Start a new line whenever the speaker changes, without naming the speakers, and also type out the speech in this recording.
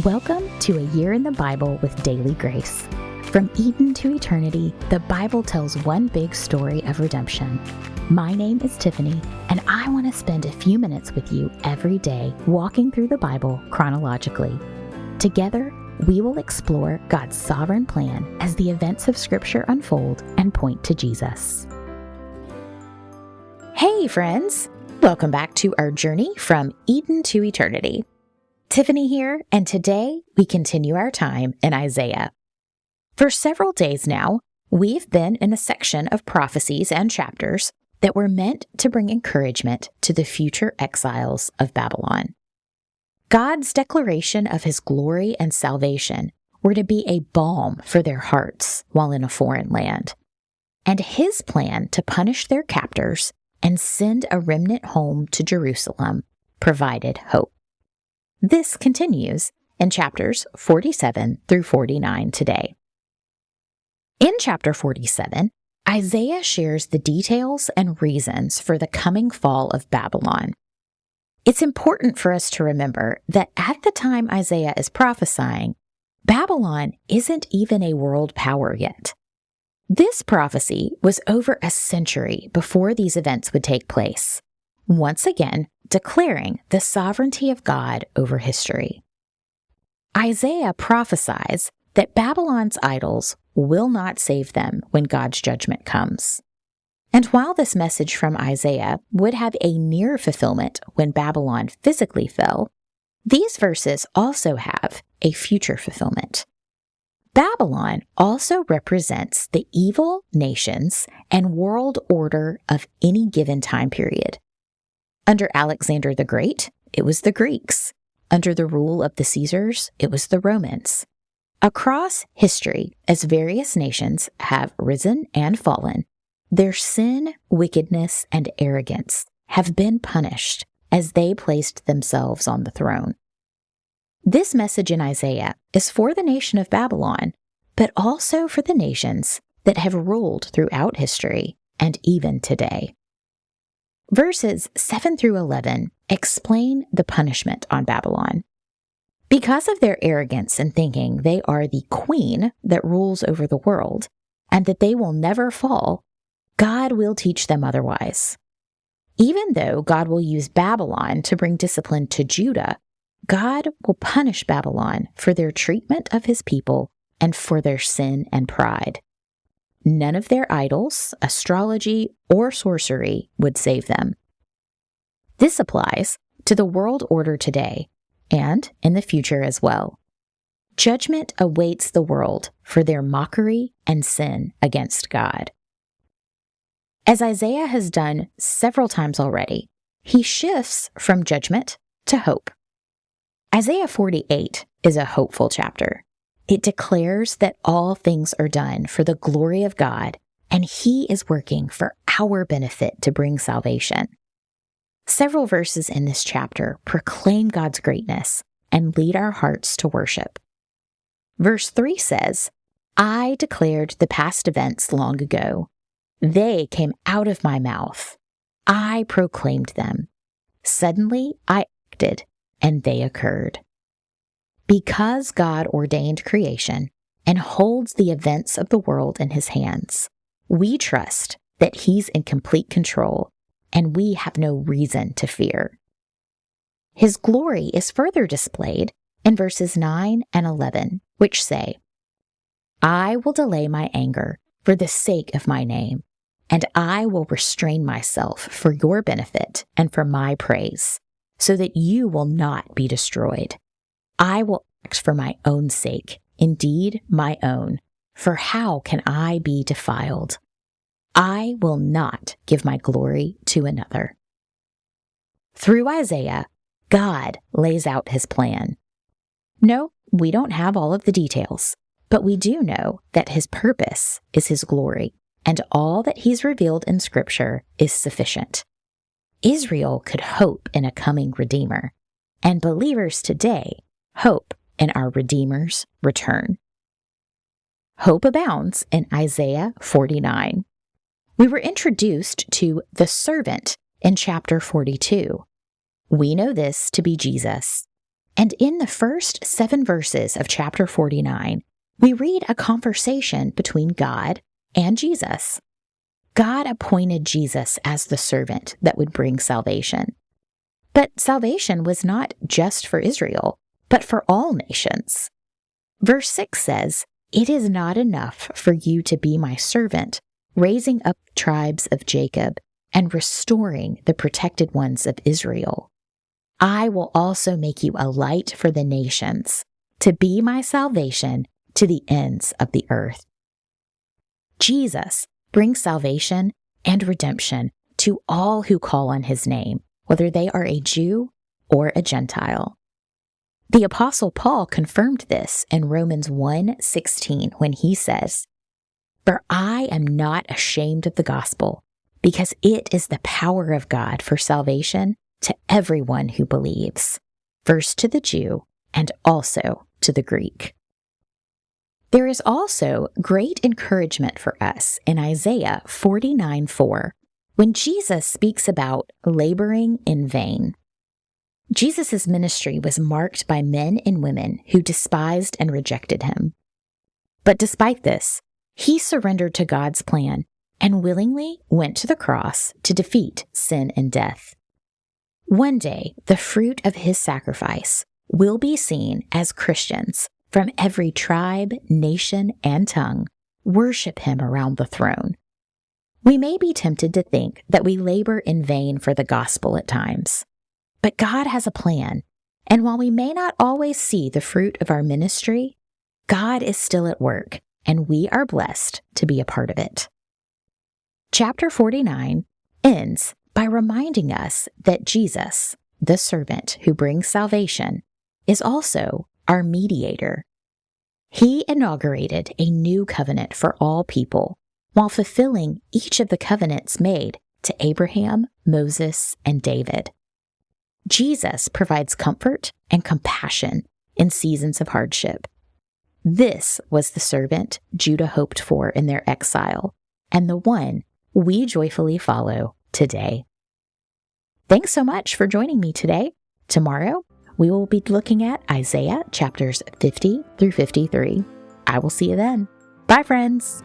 Welcome to A Year in the Bible with Daily Grace. From Eden to eternity, the Bible tells one big story of redemption. My name is Tiffany, and I want to spend a few minutes with you every day walking through the Bible chronologically. Together, we will explore God's sovereign plan as the events of Scripture unfold and point to Jesus. Hey, friends! Welcome back to our journey from Eden to eternity. Tiffany here, and today we continue our time in Isaiah. For several days now, we've been in a section of prophecies and chapters that were meant to bring encouragement to the future exiles of Babylon. God's declaration of his glory and salvation were to be a balm for their hearts while in a foreign land, and his plan to punish their captors and send a remnant home to Jerusalem provided hope. This continues in chapters 47 through 49 today. In chapter 47, Isaiah shares the details and reasons for the coming fall of Babylon. It's important for us to remember that at the time Isaiah is prophesying, Babylon isn't even a world power yet. This prophecy was over a century before these events would take place, once again declaring the sovereignty of God over history. Isaiah prophesies that Babylon's idols will not save them when God's judgment comes. And while this message from Isaiah would have a near fulfillment when Babylon physically fell, these verses also have a future fulfillment. Babylon also represents the evil nations and world order of any given time period. Under Alexander the Great, it was the Greeks. Under the rule of the Caesars, it was the Romans. Across history, as various nations have risen and fallen, their sin, wickedness, and arrogance have been punished as they placed themselves on the throne. This message in Isaiah is for the nation of Babylon, but also for the nations that have ruled throughout history and even today. Verses 7 through 11 explain the punishment on Babylon. Because of their arrogance in thinking they are the queen that rules over the world, and that they will never fall, God will teach them otherwise. Even though God will use Babylon to bring discipline to Judah, God will punish Babylon for their treatment of his people and for their sin and pride. None of their idols, astrology, or sorcery would save them. This applies to the world order today and in the future as well. Judgment awaits the world for their mockery and sin against God. As Isaiah has done several times already, he shifts from judgment to hope. Isaiah 48 is a hopeful chapter. It declares that all things are done for the glory of God, and he is working for our benefit to bring salvation. Several verses in this chapter proclaim God's greatness and lead our hearts to worship. Verse 3 says, "I declared the past events long ago. They came out of my mouth. I proclaimed them. Suddenly I acted, and they occurred." Because God ordained creation and holds the events of the world in his hands, we trust that he's in complete control, and we have no reason to fear. His glory is further displayed in verses 9 and 11, which say, "I will delay my anger for the sake of my name, and I will restrain myself for your benefit and for my praise, so that you will not be destroyed. I will act for my own sake, indeed my own, for how can I be defiled? I will not give my glory to another." Through Isaiah, God lays out his plan. No, we don't have all of the details, but we do know that his purpose is his glory, and all that he's revealed in Scripture is sufficient. Israel could hope in a coming Redeemer, and believers today hope in our Redeemer's return. Hope abounds in Isaiah 49. We were introduced to the servant in chapter 42. We know this to be Jesus. And in the first 7 verses of chapter 49, we read a conversation between God and Jesus. God appointed Jesus as the servant that would bring salvation. But salvation was not just for Israel, but for all nations. Verse 6 says, "It is not enough for you to be my servant, raising up tribes of Jacob and restoring the protected ones of Israel. I will also make you a light for the nations, to be my salvation to the ends of the earth." Jesus brings salvation and redemption to all who call on his name, whether they are a Jew or a Gentile. The Apostle Paul confirmed this in Romans 1:16 when he says, "For I am not ashamed of the gospel, because it is the power of God for salvation to everyone who believes, first to the Jew and also to the Greek." There is also great encouragement for us in Isaiah 49:4, when Jesus speaks about laboring in vain. Jesus' ministry was marked by men and women who despised and rejected him. But despite this, he surrendered to God's plan and willingly went to the cross to defeat sin and death. One day, the fruit of his sacrifice will be seen as Christians from every tribe, nation, and tongue worship him around the throne. We may be tempted to think that we labor in vain for the gospel at times, but God has a plan, and while we may not always see the fruit of our ministry, God is still at work, and we are blessed to be a part of it. Chapter 49 ends by reminding us that Jesus, the servant who brings salvation, is also our mediator. He inaugurated a new covenant for all people while fulfilling each of the covenants made to Abraham, Moses, and David. Jesus provides comfort and compassion in seasons of hardship. This was the servant Judah hoped for in their exile, and the one we joyfully follow today. Thanks so much for joining me today. Tomorrow, we will be looking at Isaiah chapters 50 through 53. I will see you then. Bye, friends.